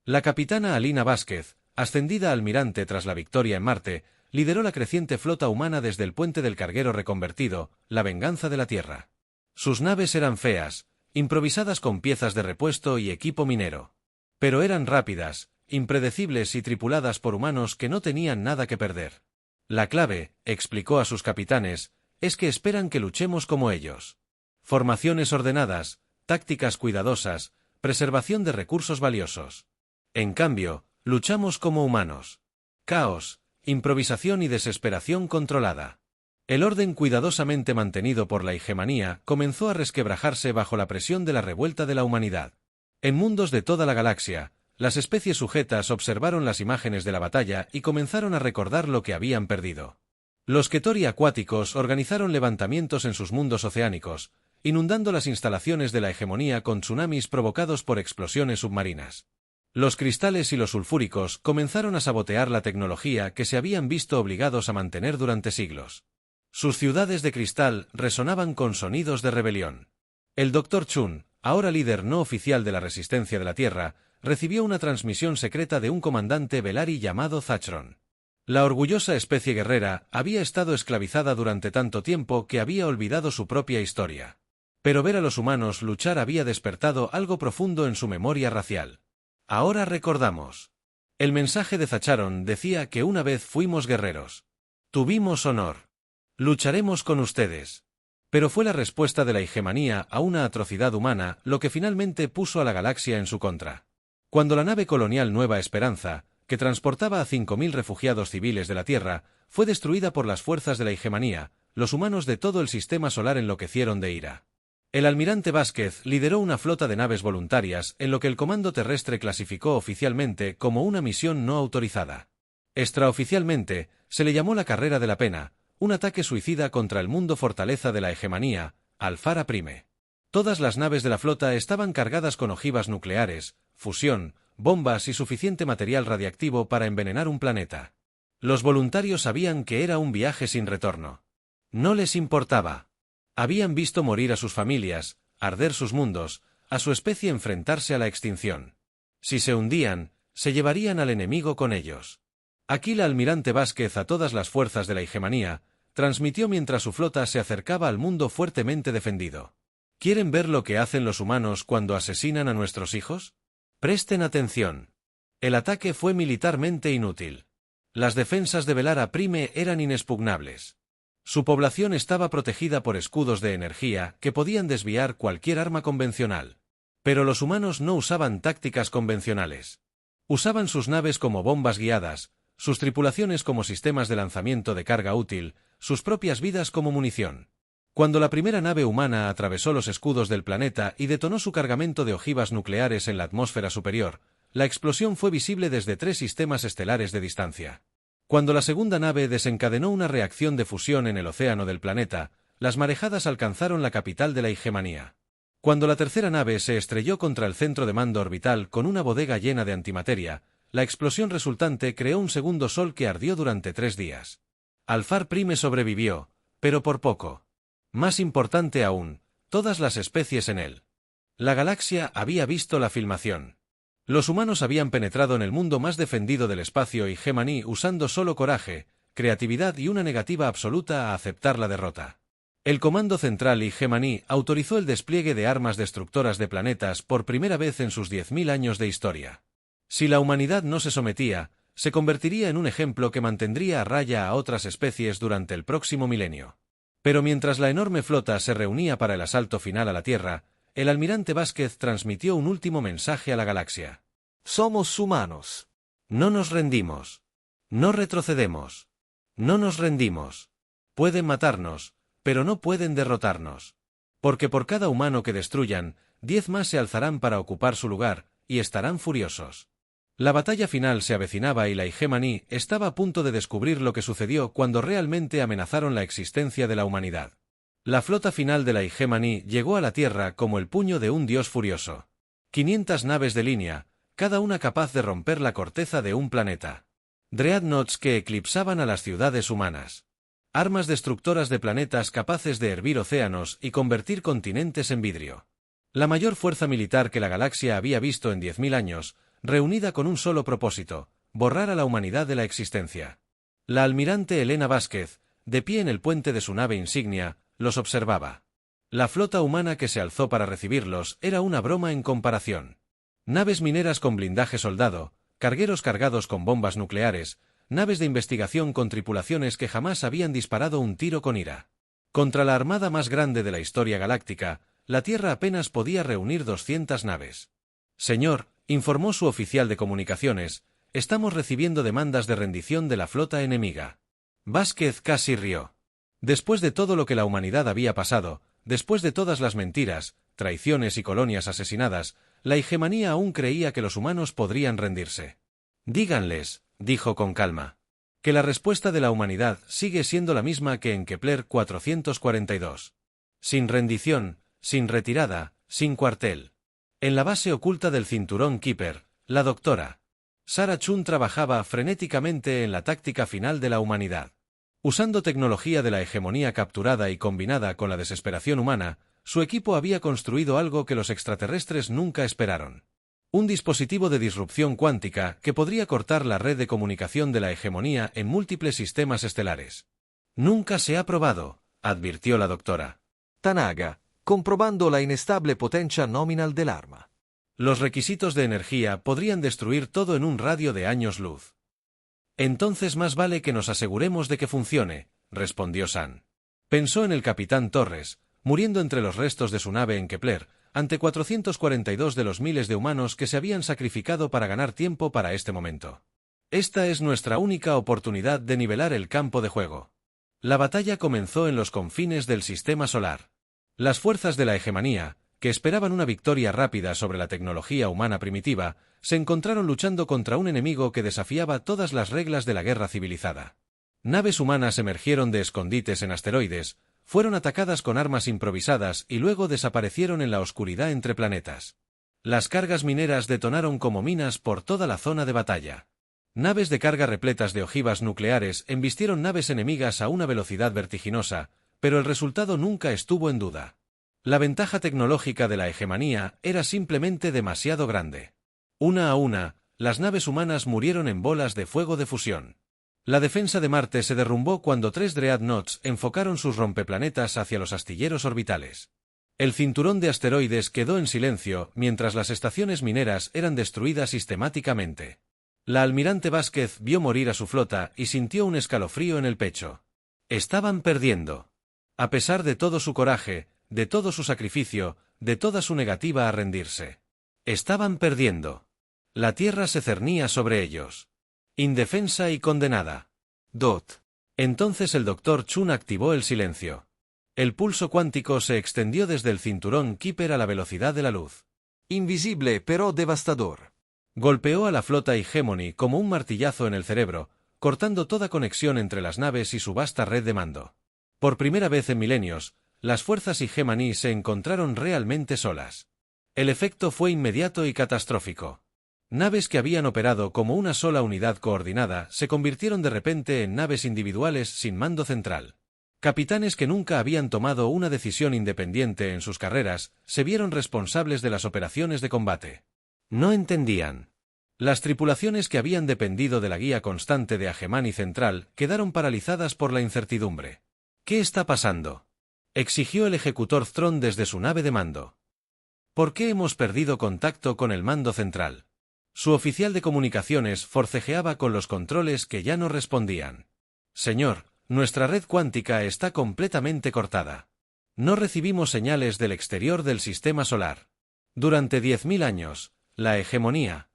La capitana Alina Vázquez, ascendida a almirante tras la victoria en Marte, lideró la creciente flota humana desde el puente del carguero reconvertido, la Venganza de la Tierra. Sus naves eran feas, improvisadas con piezas de repuesto y equipo minero. Pero eran rápidas, impredecibles y tripuladas por humanos que no tenían nada que perder. La clave, explicó a sus capitanes, es que esperan que luchemos como ellos. Formaciones ordenadas, tácticas cuidadosas, preservación de recursos valiosos. En cambio, luchamos como humanos. Caos, improvisación y desesperación controlada. El orden cuidadosamente mantenido por la hegemonía comenzó a resquebrajarse bajo la presión de la revuelta de la humanidad. En mundos de toda la galaxia, las especies sujetas observaron las imágenes de la batalla y comenzaron a recordar lo que habían perdido. Los Ketori acuáticos organizaron levantamientos en sus mundos oceánicos, inundando las instalaciones de la hegemonía con tsunamis provocados por explosiones submarinas. Los cristales y los sulfúricos comenzaron a sabotear la tecnología que se habían visto obligados a mantener durante siglos. Sus ciudades de cristal resonaban con sonidos de rebelión. El Dr. Chun, ahora líder no oficial de la resistencia de la Tierra, recibió una transmisión secreta de un comandante Velari llamado Zachron. La orgullosa especie guerrera había estado esclavizada durante tanto tiempo que había olvidado su propia historia. Pero ver a los humanos luchar había despertado algo profundo en su memoria racial. Ahora recordamos. El mensaje de Zachron decía que una vez fuimos guerreros. Tuvimos honor. Lucharemos con ustedes. Pero fue la respuesta de la hegemonía a una atrocidad humana lo que finalmente puso a la galaxia en su contra. Cuando la nave colonial Nueva Esperanza, que transportaba a 5.000 refugiados civiles de la Tierra, fue destruida por las fuerzas de la hegemonía, los humanos de todo el sistema solar enloquecieron de ira. El almirante Vázquez lideró una flota de naves voluntarias en lo que el Comando Terrestre clasificó oficialmente como una misión no autorizada. Extraoficialmente, se le llamó la Carrera de la Pena, un ataque suicida contra el mundo fortaleza de la hegemonía, Alfara Prime. Todas las naves de la flota estaban cargadas con ojivas nucleares, fusión, bombas y suficiente material radiactivo para envenenar un planeta. Los voluntarios sabían que era un viaje sin retorno. No les importaba. Habían visto morir a sus familias, arder sus mundos, a su especie enfrentarse a la extinción. Si se hundían, se llevarían al enemigo con ellos. Aquí la almirante Vázquez a todas las fuerzas de la hegemonía transmitió mientras su flota se acercaba al mundo fuertemente defendido. ¿Quieren ver lo que hacen los humanos cuando asesinan a nuestros hijos? Presten atención. El ataque fue militarmente inútil. Las defensas de Velara Prime eran inexpugnables. Su población estaba protegida por escudos de energía que podían desviar cualquier arma convencional. Pero los humanos no usaban tácticas convencionales. Usaban sus naves como bombas guiadas, sus tripulaciones como sistemas de lanzamiento de carga útil, sus propias vidas como munición. Cuando la primera nave humana atravesó los escudos del planeta y detonó su cargamento de ojivas nucleares en la atmósfera superior, la explosión fue visible desde 3 sistemas estelares de distancia. Cuando la segunda nave desencadenó una reacción de fusión en el océano del planeta, las marejadas alcanzaron la capital de la hegemonía. Cuando la tercera nave se estrelló contra el centro de mando orbital con una bodega llena de antimateria, la explosión resultante creó un segundo sol que ardió durante 3 días. Alfar Prime sobrevivió, pero por poco. Más importante aún, todas las especies en él. La galaxia había visto la filmación. Los humanos habían penetrado en el mundo más defendido del espacio y Gemini usando solo coraje, creatividad y una negativa absoluta a aceptar la derrota. El Comando Central y Gemini autorizó el despliegue de armas destructoras de planetas por primera vez en sus 10.000 años de historia. Si la humanidad no se sometía, se convertiría en un ejemplo que mantendría a raya a otras especies durante el próximo milenio. Pero mientras la enorme flota se reunía para el asalto final a la Tierra, el almirante Vázquez transmitió un último mensaje a la galaxia. Somos humanos. No nos rendimos. No retrocedemos. No nos rendimos. Pueden matarnos, pero no pueden derrotarnos. Porque por cada humano que destruyan, 10 más se alzarán para ocupar su lugar, y estarán furiosos. La batalla final se avecinaba y la Gemini estaba a punto de descubrir lo que sucedió cuando realmente amenazaron la existencia de la humanidad. La flota final de la Gemini llegó a la Tierra como el puño de un dios furioso. 500 naves de línea, cada una capaz de romper la corteza de un planeta. Dreadnoughts que eclipsaban a las ciudades humanas. Armas destructoras de planetas capaces de hervir océanos y convertir continentes en vidrio. La mayor fuerza militar que la galaxia había visto en 10.000 años, reunida con un solo propósito, borrar a la humanidad de la existencia. La almirante Elena Vázquez, de pie en el puente de su nave insignia, los observaba. La flota humana que se alzó para recibirlos era una broma en comparación. Naves mineras con blindaje soldado, cargueros cargados con bombas nucleares, naves de investigación con tripulaciones que jamás habían disparado un tiro con ira. Contra la armada más grande de la historia galáctica, la Tierra apenas podía reunir 200 naves. Señor, informó su oficial de comunicaciones, estamos recibiendo demandas de rendición de la flota enemiga. Vázquez casi rió. Después de todo lo que la humanidad había pasado, después de todas las mentiras, traiciones y colonias asesinadas, la hegemonía aún creía que los humanos podrían rendirse. Díganles, dijo con calma, que la respuesta de la humanidad sigue siendo la misma que en Kepler 442. Sin rendición, sin retirada, sin cuartel. En la base oculta del cinturón Kuiper, la doctora Sarah Chun trabajaba frenéticamente en la táctica final de la humanidad. Usando tecnología de la hegemonía capturada y combinada con la desesperación humana, su equipo había construido algo que los extraterrestres nunca esperaron. Un dispositivo de disrupción cuántica que podría cortar la red de comunicación de la hegemonía en múltiples sistemas estelares. Nunca se ha probado, advirtió la doctora Tanaga, comprobando la inestable potencia nominal del arma. Los requisitos de energía podrían destruir todo en un radio de años luz. Entonces más vale que nos aseguremos de que funcione, respondió San. Pensó en el capitán Torres, muriendo entre los restos de su nave en Kepler, ante 442 de los miles de humanos que se habían sacrificado para ganar tiempo para este momento. Esta es nuestra única oportunidad de nivelar el campo de juego. La batalla comenzó en los confines del sistema solar. Las fuerzas de la hegemonía, que esperaban una victoria rápida sobre la tecnología humana primitiva, se encontraron luchando contra un enemigo que desafiaba todas las reglas de la guerra civilizada. Naves humanas emergieron de escondites en asteroides, fueron atacadas con armas improvisadas y luego desaparecieron en la oscuridad entre planetas. Las cargas mineras detonaron como minas por toda la zona de batalla. Naves de carga repletas de ojivas nucleares embistieron naves enemigas a una velocidad vertiginosa, pero el resultado nunca estuvo en duda. La ventaja tecnológica de la hegemonía era simplemente demasiado grande. Una a una, las naves humanas murieron en bolas de fuego de fusión. La defensa de Marte se derrumbó cuando 3 Dreadnoughts enfocaron sus rompeplanetas hacia los astilleros orbitales. El cinturón de asteroides quedó en silencio mientras las estaciones mineras eran destruidas sistemáticamente. La almirante Vázquez vio morir a su flota y sintió un escalofrío en el pecho. Estaban perdiendo. A pesar de todo su coraje, de todo su sacrificio, de toda su negativa a rendirse. Estaban perdiendo. La Tierra se cernía sobre ellos. Indefensa y condenada. Dot. Entonces el Dr. Chun activó el silencio. El pulso cuántico se extendió desde el cinturón Kuiper a la velocidad de la luz. Invisible pero devastador. Golpeó a la flota Hegemony como un martillazo en el cerebro, cortando toda conexión entre las naves y su vasta red de mando. Por primera vez en milenios, las fuerzas Hegemony se encontraron realmente solas. El efecto fue inmediato y catastrófico. Naves que habían operado como una sola unidad coordinada se convirtieron de repente en naves individuales sin mando central. Capitanes que nunca habían tomado una decisión independiente en sus carreras, se vieron responsables de las operaciones de combate. No entendían. Las tripulaciones que habían dependido de la guía constante de Agemani Central quedaron paralizadas por la incertidumbre. ¿Qué está pasando?, exigió el ejecutor Thrawn desde su nave de mando. ¿Por qué hemos perdido contacto con el mando central? Su oficial de comunicaciones forcejeaba con los controles que ya no respondían. Señor, nuestra red cuántica está completamente cortada. No recibimos señales del exterior del sistema solar. Durante 10.000 años, la hegemonía.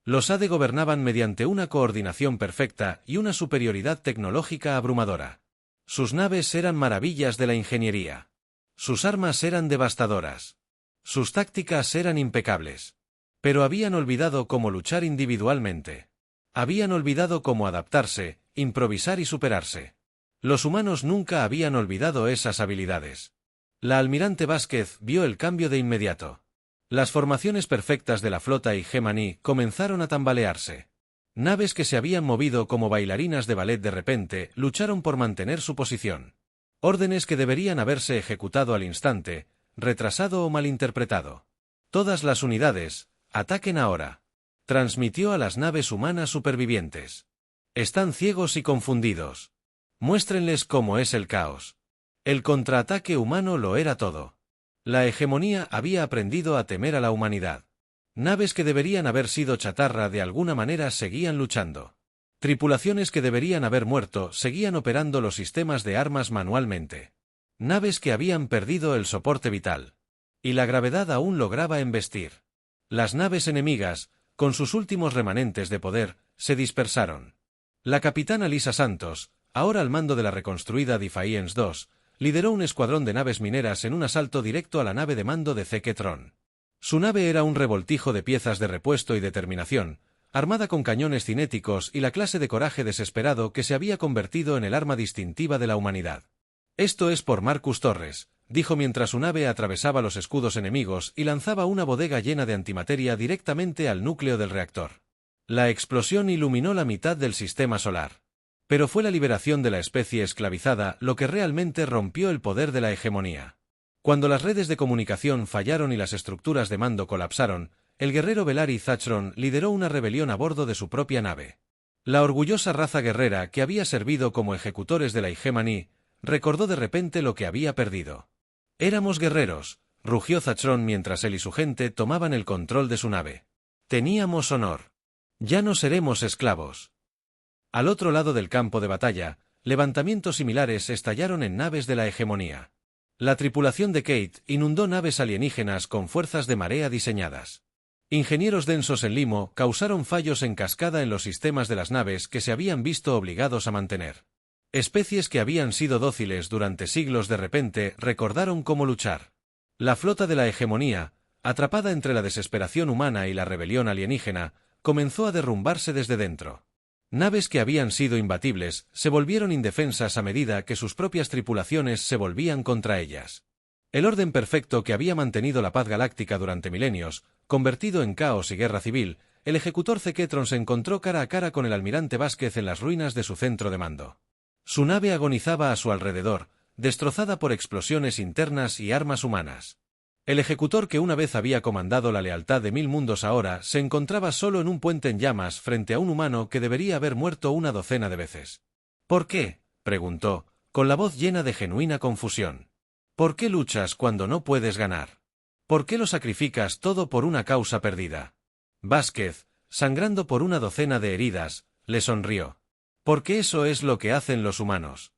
Los ADE gobernaban mediante una coordinación perfecta y una superioridad tecnológica abrumadora. Sus naves eran maravillas de la ingeniería. Sus armas eran devastadoras. Sus tácticas eran impecables. Pero habían olvidado cómo luchar individualmente. Habían olvidado cómo adaptarse, improvisar y superarse. Los humanos nunca habían olvidado esas habilidades. La almirante Vázquez vio el cambio de inmediato. Las formaciones perfectas de la flota Hegemani comenzaron a tambalearse. Naves que se habían movido como bailarinas de ballet de repente lucharon por mantener su posición. Órdenes que deberían haberse ejecutado al instante, retrasado o malinterpretado. Todas las unidades, ataquen ahora. Transmitió a las naves humanas supervivientes. Están ciegos y confundidos. Muéstrenles cómo es el caos. El contraataque humano lo era todo. La hegemonía había aprendido a temer a la humanidad. Naves que deberían haber sido chatarra de alguna manera seguían luchando. Tripulaciones que deberían haber muerto seguían operando los sistemas de armas manualmente. Naves que habían perdido el soporte vital. Y la gravedad aún lograba embestir. Las naves enemigas, con sus últimos remanentes de poder, se dispersaron. La capitana Lisa Santos, ahora al mando de la reconstruida Defiance 2, lideró un escuadrón de naves mineras en un asalto directo a la nave de mando de Zeke Tron. Su nave era un revoltijo de piezas de repuesto y determinación, armada con cañones cinéticos y la clase de coraje desesperado que se había convertido en el arma distintiva de la humanidad. Esto es por Marcus Torres, dijo mientras su nave atravesaba los escudos enemigos y lanzaba una bodega llena de antimateria directamente al núcleo del reactor. La explosión iluminó la mitad del sistema solar. Pero fue la liberación de la especie esclavizada lo que realmente rompió el poder de la hegemonía. Cuando las redes de comunicación fallaron y las estructuras de mando colapsaron, el guerrero Velari Zachron lideró una rebelión a bordo de su propia nave. La orgullosa raza guerrera que había servido como ejecutores de la Hegemani recordó de repente lo que había perdido. «Éramos guerreros», rugió Zachron mientras él y su gente tomaban el control de su nave. «Teníamos honor. Ya no seremos esclavos». Al otro lado del campo de batalla, levantamientos similares estallaron en naves de la hegemonía. La tripulación de Kate inundó naves alienígenas con fuerzas de marea diseñadas. Ingenieros densos en limo causaron fallos en cascada en los sistemas de las naves que se habían visto obligados a mantener. Especies que habían sido dóciles durante siglos de repente recordaron cómo luchar. La flota de la hegemonía, atrapada entre la desesperación humana y la rebelión alienígena, comenzó a derrumbarse desde dentro. Naves que habían sido imbatibles se volvieron indefensas a medida que sus propias tripulaciones se volvían contra ellas. El orden perfecto que había mantenido la paz galáctica durante milenios, convertido en caos y guerra civil, el ejecutor Zeke Tron se encontró cara a cara con el almirante Vázquez en las ruinas de su centro de mando. Su nave agonizaba a su alrededor, destrozada por explosiones internas y armas humanas. El ejecutor que una vez había comandado la lealtad de 1000 mundos ahora se encontraba solo en un puente en llamas frente a un humano que debería haber muerto una docena de veces. «¿Por qué?», preguntó, con la voz llena de genuina confusión. «¿Por qué luchas cuando no puedes ganar? ¿Por qué lo sacrificas todo por una causa perdida?». Vázquez, sangrando por una docena de heridas, le sonrió. «Porque eso es lo que hacen los humanos.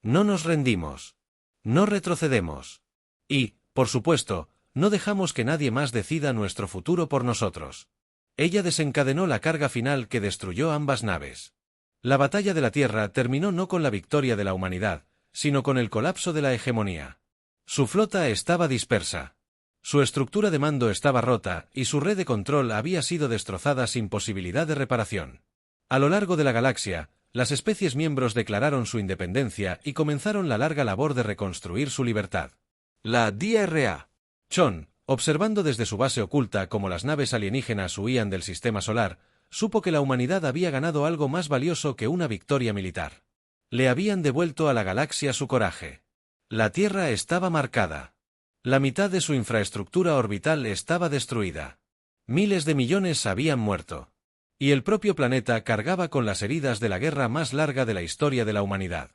No nos rendimos. No retrocedemos. Y, por supuesto, no dejamos que nadie más decida nuestro futuro por nosotros». Ella desencadenó la carga final que destruyó ambas naves. La batalla de la Tierra terminó no con la victoria de la humanidad, sino con el colapso de la hegemonía. Su flota estaba dispersa. Su estructura de mando estaba rota y su red de control había sido destrozada sin posibilidad de reparación. A lo largo de la galaxia, las especies miembros declararon su independencia y comenzaron la larga labor de reconstruir su libertad. La DRA. Chon, observando desde su base oculta cómo las naves alienígenas huían del sistema solar, supo que la humanidad había ganado algo más valioso que una victoria militar. Le habían devuelto a la galaxia su coraje. La Tierra estaba marcada. La mitad de su infraestructura orbital estaba destruida. Miles de millones habían muerto. Y el propio planeta cargaba con las heridas de la guerra más larga de la historia de la humanidad.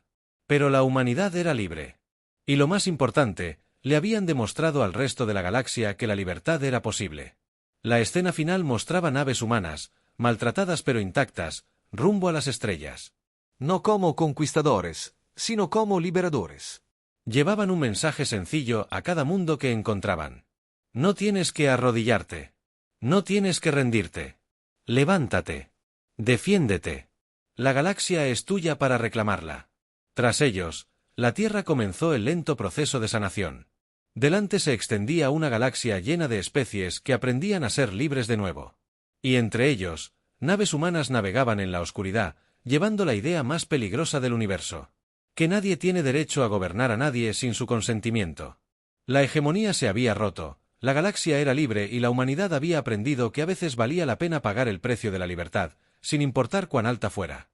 Pero la humanidad era libre. Y lo más importante, le habían demostrado al resto de la galaxia que la libertad era posible. La escena final mostraba naves humanas, maltratadas pero intactas, rumbo a las estrellas. No como conquistadores, sino como liberadores. Llevaban un mensaje sencillo a cada mundo que encontraban. No tienes que arrodillarte. No tienes que rendirte. Levántate. Defiéndete. La galaxia es tuya para reclamarla. Tras ellos, la Tierra comenzó el lento proceso de sanación. Delante se extendía una galaxia llena de especies que aprendían a ser libres de nuevo. Y entre ellos, naves humanas navegaban en la oscuridad, llevando la idea más peligrosa del universo. Que nadie tiene derecho a gobernar a nadie sin su consentimiento. La hegemonía se había roto, la galaxia era libre y la humanidad había aprendido que a veces valía la pena pagar el precio de la libertad, sin importar cuán alta fuera.